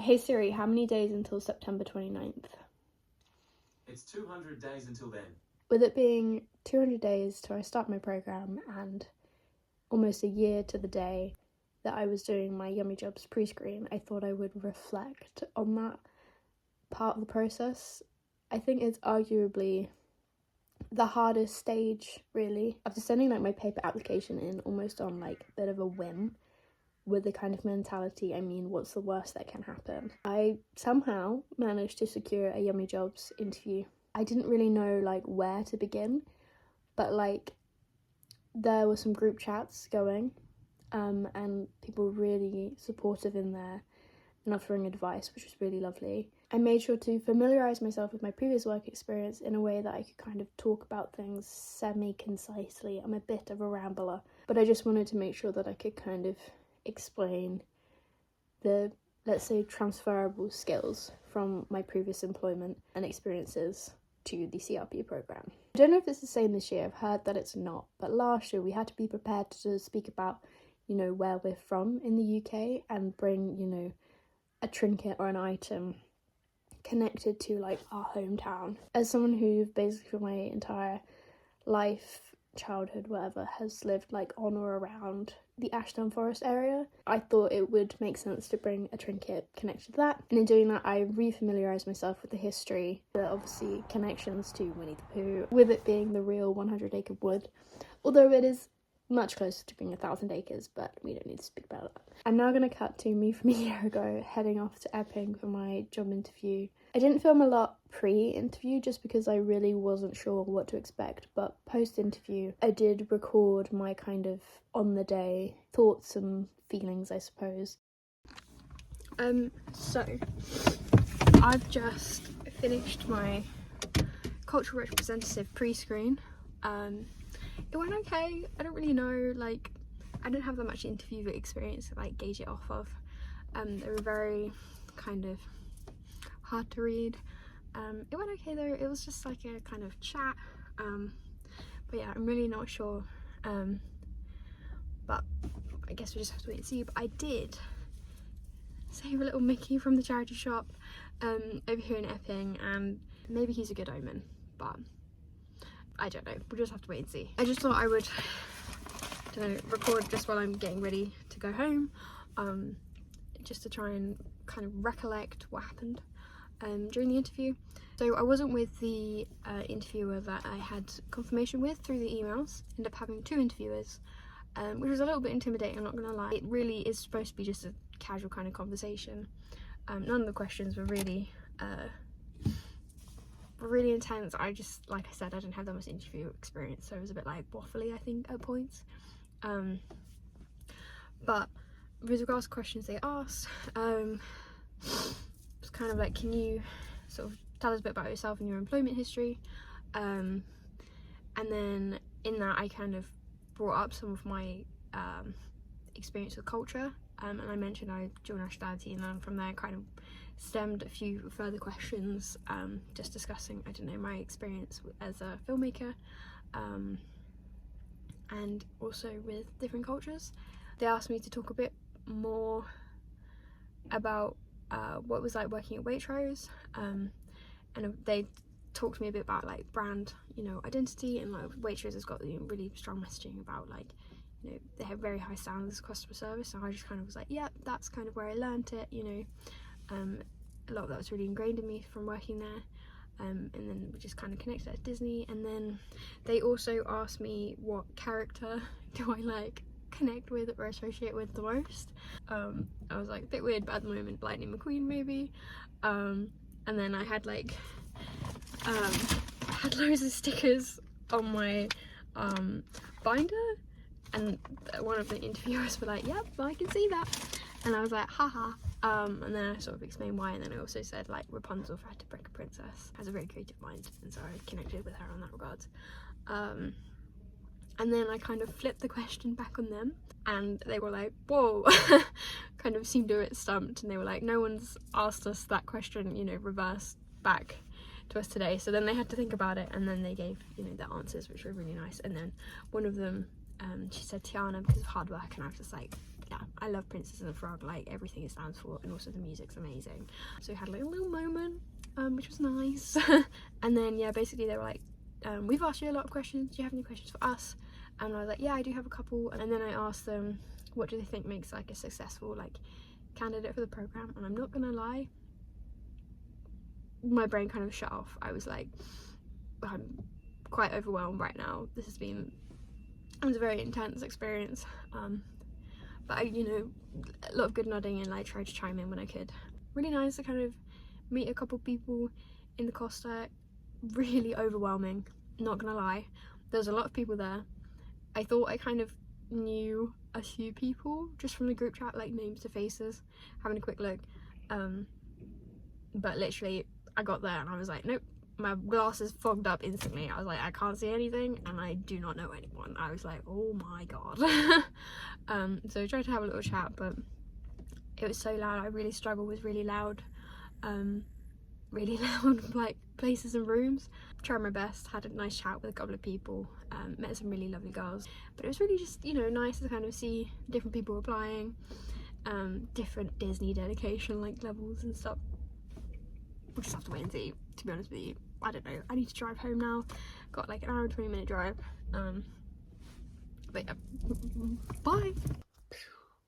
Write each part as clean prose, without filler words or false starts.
Hey Siri, how many days until September 29th? It's 200 days until then. With it being 200 days till I start my programme and almost a year to the day that I was doing my Yummy Jobs pre-screen, I thought I would reflect on that part of the process. I think it's arguably the hardest stage, really. After sending like my paper application in almost on like a bit of a whim, with the kind of mentality, I mean, what's the worst that can happen? I somehow managed to secure a Yummy Jobs interview. I didn't really know like where to begin, but like there were some group chats going, and people were really supportive in there and offering advice, which was really lovely. I made sure to familiarise myself with my previous work experience in a way that I could kind of talk about things semi-concisely. I'm a bit of a rambler, but I just wanted to make sure that I could kind of explain the, let's say, transferable skills from my previous employment and experiences to the CRP programme. I don't know if it's the same this year, I've heard that it's not, but last year we had to be prepared to speak about, you know, where we're from in the UK and bring, you know, a trinket or an item connected to like our hometown. As someone who basically for my entire life, childhood, whatever, has lived like on or around the Ashdown Forest area, I thought it would make sense to bring a trinket connected to that. And in doing that, I re-familiarised myself with the history, the obviously connections to Winnie the Pooh, with it being the real 100-acre wood, although it is much closer to being 1,000 acres, but we don't need to speak about that. I'm now going to cut to me from a year ago, heading off to Epping for my job interview. I didn't film a lot pre-interview just because I really wasn't sure what to expect, but post-interview I did record my kind of on-the-day thoughts and feelings, I suppose. So I've just finished my cultural representative pre-screen. It went okay. I don't really know, like, I didn't have that much interview experience to like gauge it off of. They were very kind of hard to read. It went okay though. It was just like a kind of chat. But yeah, I'm really not sure. But I guess we just have to wait and see. But I did save a little Mickey from the charity shop over here in Epping, and maybe he's a good omen, but I don't know, we'll just have to wait and see. I just thought I would, record just while I'm getting ready to go home, just to try and kind of recollect what happened during the interview. So I wasn't with the interviewer that I had confirmation with through the emails. Ended up having 2 interviewers, which was a little bit intimidating, I'm not gonna lie. It really is supposed to be just a casual kind of conversation. None of the questions were really intense. I just, like I said, I didn't have that much interview experience, so it was a bit like waffly, I think, at points. But with regards to questions they asked, it was kind of like, can you sort of tell us a bit about yourself and your employment history? And then in that I kind of brought up some of my experience with culture, and I mentioned I dual nationality, and then from there kind of stemmed a few further questions, just discussing, I don't know, my experience as a filmmaker, and also with different cultures. They asked me to talk a bit more about what it was like working at Waitrose, and they talked to me a bit about like brand, you know, identity, and like Waitrose has got, you know, really strong messaging about like, you know, they have very high standards of customer service, and I just kind of was like, yeah, that's kind of where I learned it, you know. A lot of that was really ingrained in me from working there, and then we just kind of connected at Disney. And then they also asked me what character do I like connect with or associate with the most. I was like, a bit weird, but at the moment Lightning McQueen maybe. And then I had like had loads of stickers on my binder, and one of the interviewers were like, yep, I can see that, and I was like, haha. And then I sort of explained why, and then I also said like Rapunzel for How to Break a Princess has a very creative mind, and so I connected with her on that regard. And then I kind of flipped the question back on them, and they were like, whoa, kind of seemed a bit stumped, and they were like, no one's asked us that question, you know, reversed back to us today. So then they had to think about it, and then they gave, you know, their answers, which were really nice. And then one of them, she said Tiana because of hard work, and I was just like, yeah, I love Princess and the Frog, like everything it stands for, and also the music's amazing. So we had like a little moment, which was nice. And then yeah, basically they were like, we've asked you a lot of questions, do you have any questions for us? And I was like, yeah, I do have a couple. And then I asked them, what do they think makes like a successful like candidate for the program? And I'm not gonna lie, my brain kind of shut off. I was like, I'm quite overwhelmed right now. It was a very intense experience, but I, you know, a lot of good nodding, and I tried to chime in when I could. Really nice to kind of meet a couple people in the Costa. Really overwhelming, not gonna lie. There's a lot of people there. I thought I kind of knew a few people just from the group chat, like names to faces, having a quick look, but literally I got there and I was like, nope, my glasses fogged up instantly. I was like, I can't see anything and I do not know anyone. I was like, oh my god. So I tried to have a little chat, but it was so loud. I really struggled with really loud like places and rooms. Tried my best, had a nice chat with a couple of people, met some really lovely girls, but it was really just, you know, nice to kind of see different people applying, different Disney dedication like levels and stuff. We'll just have to wait and see, to be honest with you. I don't know, I need to drive home now. Got like an hour and 20-minute drive, but yeah, bye.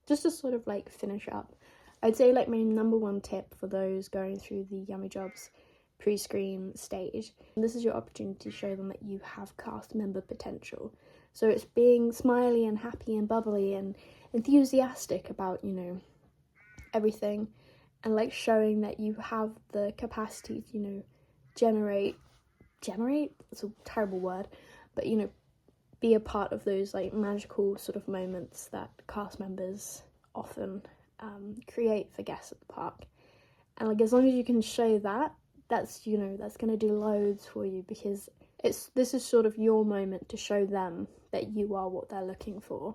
Just to sort of like finish up, I'd say like my number one tip for those going through the Yummy Jobs pre-screen stage, this is your opportunity to show them that you have cast member potential. So it's being smiley and happy and bubbly and enthusiastic about, you know, everything, and like showing that you have the capacity to, you know, generate, it's a terrible word, but, you know, be a part of those like magical sort of moments that cast members often create for guests at the park. And like, as long as you can show that, that's, you know, that's going to do loads for you, because this is sort of your moment to show them that you are what they're looking for,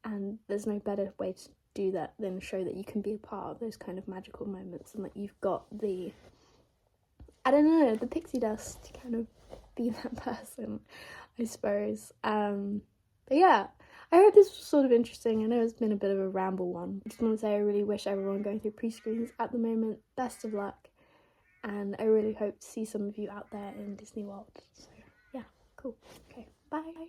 and there's no better way to do that than show that you can be a part of those kind of magical moments, and that you've got the, I don't know, the pixie dust to kind of be that person, I suppose. But yeah, I hope this was sort of interesting. I know it's been a bit of a ramble one. I just want to say I really wish everyone going through pre-screens at the moment best of luck, and I really hope to see some of you out there in Disney World. So yeah, cool. Okay, bye.